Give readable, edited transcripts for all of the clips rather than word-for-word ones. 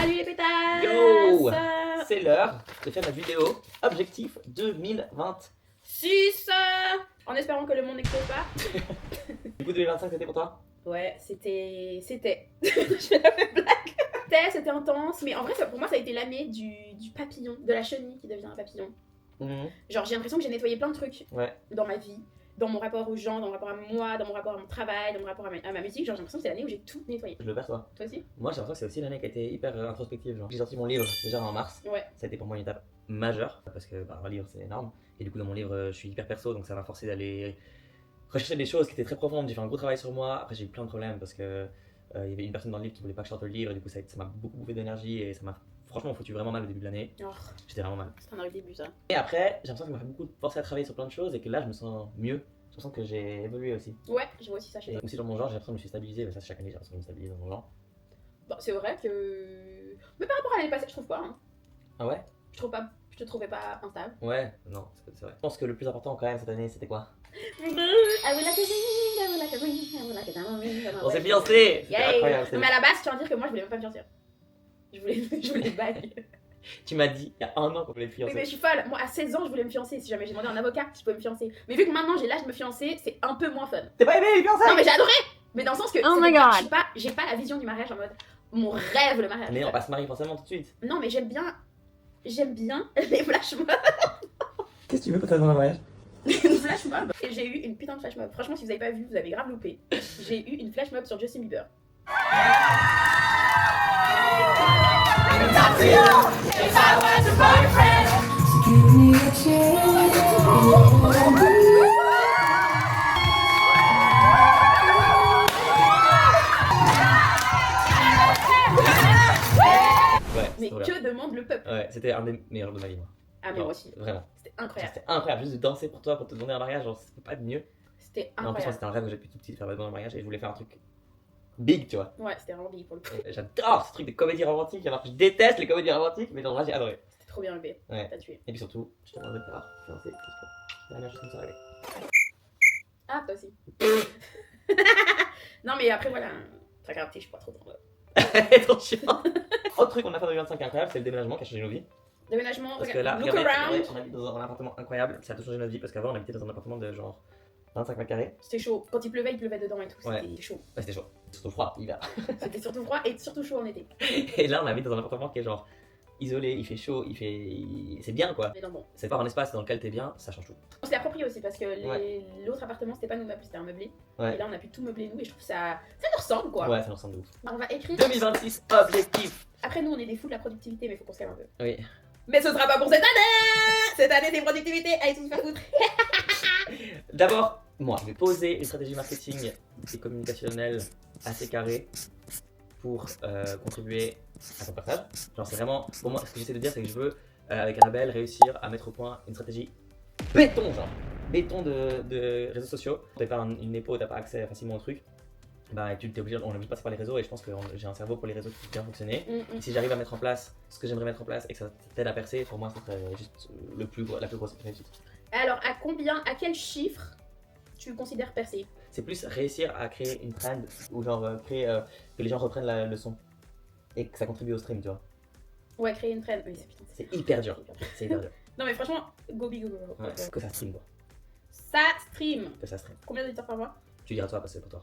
Salut les pétasses! Yo! C'est l'heure de faire notre vidéo Objectif 2026. 6 En espérant que le monde n'explose pas. Du coup 2025 c'était pour toi? Ouais, c'était... Je fais la même blague. C'était intense, mais en vrai pour moi ça a été l'année du papillon, de la chenille qui devient un papillon. Genre j'ai l'impression que j'ai nettoyé plein de trucs dans ma vie, dans mon rapport aux gens, dans mon rapport à moi, dans mon rapport à mon travail, dans mon rapport à ma musique. Genre j'ai l'impression que c'est l'année où j'ai tout nettoyé. Je le perçois. Toi aussi? Moi j'ai l'impression que c'est aussi l'année qui a été hyper introspective. Genre. J'ai sorti mon livre déjà en mars. Ouais. Ça a été pour moi une étape majeure parce que un livre c'est énorme. Et du coup dans mon livre je suis hyper perso, donc ça m'a forcé d'aller rechercher des choses qui étaient très profondes. J'ai fait un gros travail sur moi. Après j'ai eu plein de problèmes parce que il y avait une personne dans le livre qui voulait pas que je sorte le livre et du coup ça m'a beaucoup bouffé d'énergie et ça m'a franchement foutu vraiment mal au début de l'année. Oh, J'étais vraiment mal. c'est un horrible début ça. Et après j'ai l'impression que ça m'a fait beaucoup forcer à travailler sur plein de choses et que là je me sens mieux. J'ai l'impression que j'ai évolué aussi. Ouais, je vois aussi ça chez Et toi. aussi dans mon genre j'ai l'impression que je me suis stabilisé, mais ça chaque année j'ai l'impression que je me stabilise dans mon genre. Bon, c'est vrai que... Mais par rapport à l'année passée, je trouve pas. Hein. Ah ouais? Je te trouvais pas instable. Ouais, non, c'est vrai. Je pense que le plus important quand même cette année c'était quoi? On s'est fiancés! C'était incroyable. Non mais à la base, je tiens à dire que moi je voulais même pas me fiancer. Je voulais bague. Tu m'as dit il y a un an qu'on voulait te Oui, fiancer. mais je suis folle. Moi à 16 ans, je voulais me fiancer. Si jamais j'ai demandé à un avocat si je pouvais me fiancer. Mais vu que maintenant j'ai l'âge de me fiancer, c'est un peu moins fun. T'as pas aimé les fiançailles? Non mais j'ai adoré. Mais dans le sens que Oh my c'est-à-dire que God. j'ai pas la vision du mariage en mode mon rêve le mariage. Mais on va se marier forcément tout de suite. Non mais j'aime bien les flash mobs. Qu'est-ce que tu veux pour ta dans un mariage? Une flash mob. Et j'ai eu une putain de flash mob. Franchement, si vous avez pas vu, vous avez grave loupé. J'ai eu une flash mob sur Justin Bieber. Ouais, Mais c'était trop bien. que demande le peuple? Ouais, c'était un des meilleurs jours de ma vie, moi. Ah mais Genre, moi aussi. Vraiment. C'était incroyable. C'était incroyable, juste de danser pour toi, pour te demander un mariage, genre ça peut pas être mieux. C'était Mais en plus, moi, incroyable. c'était un rêve que j'ai depuis tout petit de faire demander un mariage et je voulais faire un truc big, tu vois. Ouais, c'était vraiment big pour le coup. Et j'adore ce truc de comédie romantique, alors que je déteste les comédies romantiques, mais dans le vrai, j'ai adoré. C'était trop bien le B. Ouais. T'as tué. Et puis surtout, je te demanderai de faire fiancé, parce que c'est la dernière chose qui me soit arrivée. Ah, toi aussi. Non mais après voilà. T'as capté, je suis pas trop dans Trop chiant. Autre truc qu'on a fait en 2025 qui est incroyable, c'est le déménagement qui a changé nos vies. Déménagement, Parce que regarde, là, look regardez, around. on habite dans un appartement incroyable, ça a tout changé notre vie parce qu'avant on habitait dans un appartement de genre 25 mètres carrés. C'était chaud. Quand il pleuvait dedans et tout. Ouais. C'était chaud. Ouais, c'était chaud, surtout froid, l'hiver. C'était surtout froid et surtout chaud en été. Et là on habite dans un appartement qui est genre isolé, il fait chaud, c'est bien quoi. Mais non, bon. C'est pas un espace dans lequel t'es bien, ça change tout. On s'est approprié aussi parce que Ouais. l'autre appartement c'était pas nos meubles, c'était un meublé. Ouais. Et là on a pu tout meubler nous et je trouve ça nous ressemble quoi. Ouais, ça nous ressemble de ouf. On va écrire. 2026, objectif. Après nous on est des fous de la productivité mais faut qu'on se calme un peu. Oui. Mais ce sera pas pour cette année. Cette année c'est productivité, allez tous se faire foutre. D'abord, moi, je vais poser une stratégie marketing et communicationnelle assez carrée pour contribuer à ton partage. Genre, c'est vraiment, pour moi, ce que j'essaie de dire, c'est que je veux, avec Annabelle, réussir à mettre au point une stratégie béton, genre, béton de réseaux sociaux. T'as pas une épaule, t'as pas accès facilement au truc. Bah, tu t'es obligé, on est obligé de passer par les réseaux et je pense que j'ai un cerveau pour les réseaux qui peut bien fonctionner. Et si j'arrive à mettre en place ce que j'aimerais mettre en place et que ça t'aide à percer, pour moi, c'est juste la plus grosse réussite. Alors à quel chiffre tu considères percer? C'est plus réussir à créer une trend ou genre créer que les gens reprennent la leçon et que ça contribue au stream, tu vois. Ouais, créer une trend. Oui, C'est hyper dur. C'est hyper dur. Non mais franchement, go big, go. Ouais, que ça stream quoi. Ça stream. Que ça stream. Combien d'auditeurs par mois? Tu diras toi parce que c'est pour toi.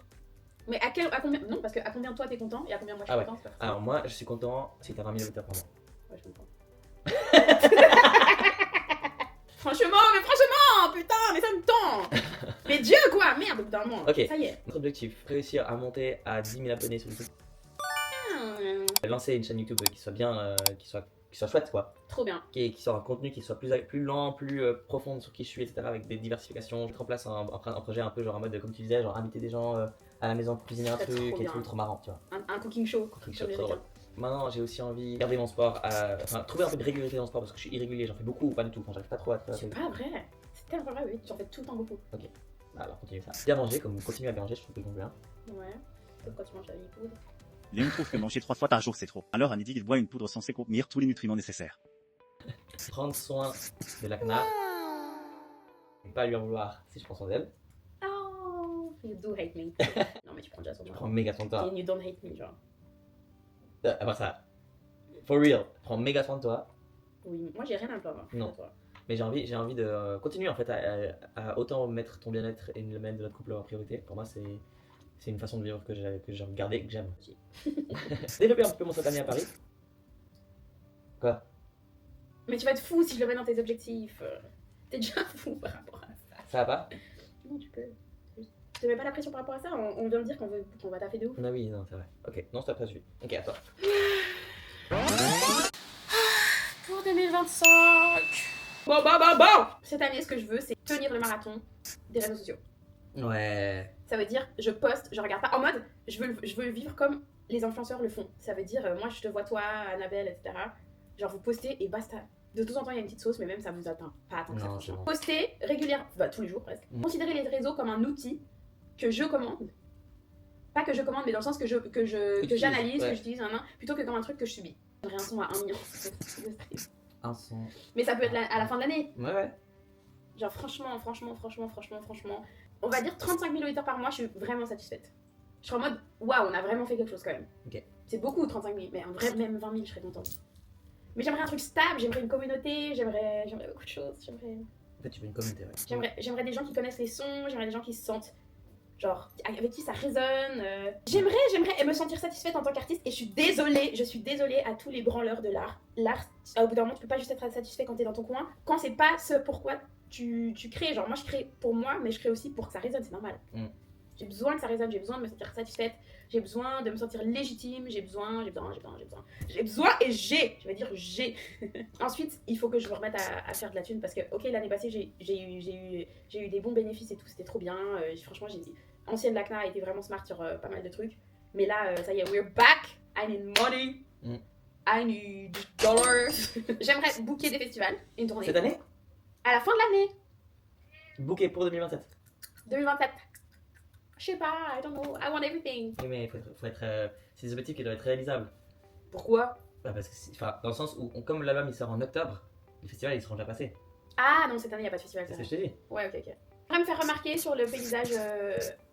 Mais à combien? Non, parce que à combien toi t'es content et à combien moi je suis Ah ouais. content, c'est pas Alors moi je suis content si t'as 20 000 auditeurs par mois. Ouais, je comprends. franchement, putain, mais ça me tend. Mais Dieu quoi, merde, au bout d'un moment. Ok. Ça y est. Notre objectif, réussir à monter à 10 000 abonnés sur YouTube. Lancer une chaîne YouTube qui soit bien, qui soit chouette quoi. Trop bien. Qui soit un contenu qui soit plus lent, plus profond sur qui je suis, etc. avec des diversifications. Mettre en place un projet un peu genre en mode, comme tu disais, genre inviter des gens à la maison pour cuisiner un C'est truc trop et bien. tout, trop marrant, tu vois. Un cooking show. Cooking show, comme trop les drôle. Maintenant, j'ai aussi envie de garder mon sport, enfin trouver un peu de régularité dans le sport parce que je suis irrégulier, j'en fais beaucoup ou pas du tout, enfin j'arrive pas trop à C'est pas vrai. C'est tellement vrai, oui. Tu en fais tout le temps beaucoup. Alors continue ça. Bien manger, comme continuer à bien manger, je trouve que c'est bien. Ouais. Comme quand tu manges la poudre. Léon trouve que manger 3 fois par jour c'est trop. Alors à midi il boit une poudre censée contenir tous les nutriments nécessaires. Prendre soin de l'ACNA, et pas lui en vouloir si je prends soin d'elle. Oh, you do hate me. Non mais tu prends déjà soin de Je moi. prends méga son temps. And you don't hate me, genre. Après ça, For real, prends méga soin de toi. Oui, moi j'ai rien à me plaindre. Non. Mais j'ai envie de continuer en fait à autant mettre ton bien-être et le domaine de notre couple en priorité. Pour moi, c'est une façon de vivre que j'ai regardé et que j'aime. Développer un petit peu mon cette année à Paris. Quoi? Mais tu vas être fou si je le mets dans tes objectifs. T'es déjà fou par rapport à ça. Ça va pas? Non, tu peux. Je te mets pas la pression par rapport à ça, on vient de dire qu'on va taffer de ouf. Ah oui, non, c'est vrai. Ok, non, c'est pas suivi. Ok, à toi. Pour 2025. Bon. Cette année, ce que je veux, c'est tenir le marathon des réseaux sociaux. Ouais. Ça veut dire, je poste, je regarde pas. En mode, je veux vivre comme les influenceurs le font. Ça veut dire, moi je te vois toi, Annabelle, etc. Genre vous postez et basta. De temps en temps, il y a une petite sauce, mais même ça vous atteint pas tant que ça, franchement. Bon. Postez régulièrement, bah tous les jours presque. Considérez les réseaux comme un outil que je commande. Pas que je commande, mais dans le sens que j'analyse, que j'utilise, plutôt que comme un truc que je subis. J'aurais un son à 1 million. Un son. Mais ça peut être à la fin de l'année. Ouais. Genre franchement, on va dire 35 000 auditeurs par mois, je suis vraiment satisfaite. Je suis en mode, waouh, on a vraiment fait quelque chose quand même. Ok. C'est beaucoup 35 000, mais en vrai, même 20 000, je serais contente. Mais j'aimerais un truc stable, j'aimerais une communauté, j'aimerais beaucoup de choses. En fait, tu veux une communauté, ouais. J'aimerais des gens qui connaissent les sons, j'aimerais des gens qui se sentent, genre, avec qui ça résonne. J'aimerais me sentir satisfaite en tant qu'artiste, et je suis désolée à tous les branleurs de l'art. L'art, au bout d'un moment, tu peux pas juste être satisfait quand t'es dans ton coin, quand c'est pas ce pourquoi tu crées. Genre, moi, je crée pour moi, mais je crée aussi pour que ça résonne, c'est normal. J'ai besoin que ça résonne, j'ai besoin de me sentir satisfaite, j'ai besoin de me sentir légitime, j'ai besoin. Ensuite, il faut que je me remette à faire de la thune parce que, ok, l'année passée, j'ai eu des bons bénéfices et tout, c'était trop bien. Franchement, j'ai dit, ancienne Lacna a été vraiment smart sur pas mal de trucs. Mais là, ça y est, we're back. I need money. I need dollars. J'aimerais booker des festivals, une tournée. Cette année? À la fin de l'année. Booker pour 2027. 2027. Je sais pas, I don't know, I want everything. Oui, mais faut être c'est des objectifs qui doivent être réalisables. Pourquoi? Bah parce que, dans le sens où, comme l'album il sort en octobre, les festivals ils seront déjà passés. Ah non, cette année il n'y a pas de festival. C'est ce que je t'ai dit. Ouais, ok. J'aimerais me faire remarquer sur le paysage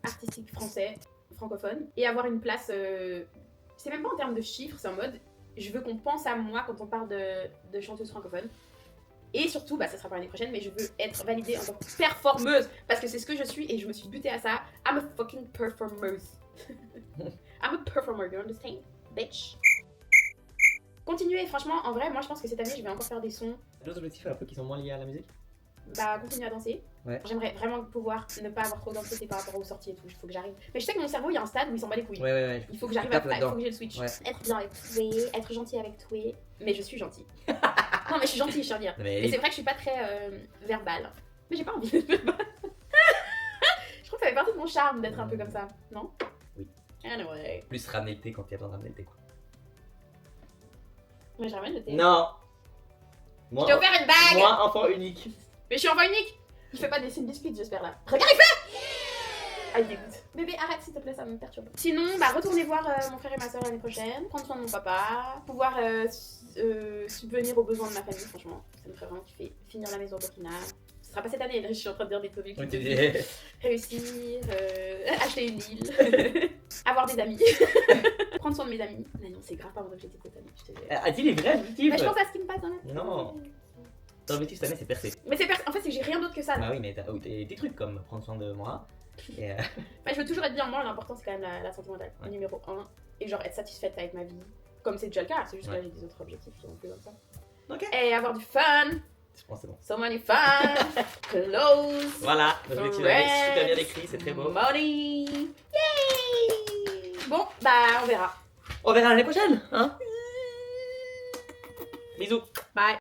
artistique français, francophone, et avoir une place. C'est même pas en termes de chiffres, c'est en mode, je veux qu'on pense à moi quand on parle de chanteuse francophone. Et surtout, bah ça sera pour l'année prochaine, mais je veux être validée en tant que performeuse parce que c'est ce que je suis et je me suis butée à ça. I'm a fucking performeuse. I'm a performer, you understand, bitch? Continuez, franchement, en vrai, moi je pense que cette année je vais encore faire des sons. D'autres objectifs un peu qui sont moins liés à la musique? Bah, continuer à danser. Ouais. J'aimerais vraiment pouvoir ne pas avoir trop d'anxiété par rapport aux sorties et tout. Il faut que j'arrive. Mais je sais que mon cerveau, il y a un stade où il s'en bat les couilles. Ouais. Il faut que j'arrive à. Il faut que j'ai le switch. Ouais. Être bien avec toi, être gentil avec toi. Mais je suis gentille. Non, mais je suis gentille, je veux dire. Mais c'est vrai que je suis pas très verbale. Mais j'ai pas envie d'être verbale. Je trouve que ça fait partie de mon charme d'être un peu comme ça, non? Oui. Anyway. Plus ramener le thé quand il y a besoin de ramener le thé, quoi. Mais je ramène le thé. Non! Je t'ai offert une bague! Moi, enfant unique. Mais je suis enfant unique! Il fait pas des signes biscuits, j'espère là. Regarde, il fait! Ah, il dégoûte. Bébé, arrête s'il te plaît, ça me perturbe. Sinon, bah, retournez voir mon frère et ma soeur l'année prochaine, prendre soin de mon papa, pouvoir subvenir aux besoins de ma famille, franchement. Ça me ferait vraiment kiffer. Finir la maison au Burkina. Ce sera pas cette année, là, je suis en train de dire des trucs. Réussir, acheter une île, avoir des amis, prendre soin de mes amis. Mais non, c'est grave pas mon objectif cette année. Dis les vrais objectifs! Mais je pense à ce qui me passe dans la tête. Non! Ton objectif cette année c'est percer. Mais en fait, c'est que j'ai rien d'autre que ça. Ah oui, mais t'as des trucs comme prendre soin de moi. Et Bah, je veux toujours être bien, moi l'important c'est quand même la santé mentale, numéro 1. Et genre être satisfaite avec ma vie, comme c'est déjà le cas, c'est juste que là j'ai des autres objectifs qui sont plus comme ça. Ok. Et avoir du fun. Je pense c'est bon. So many fun. Clothes. Voilà, l'objectif de l'année, super bien écrit, c'est très beau. Money. Yay. Bon, bah on verra. On verra l'année prochaine, hein. Bisous. Bye.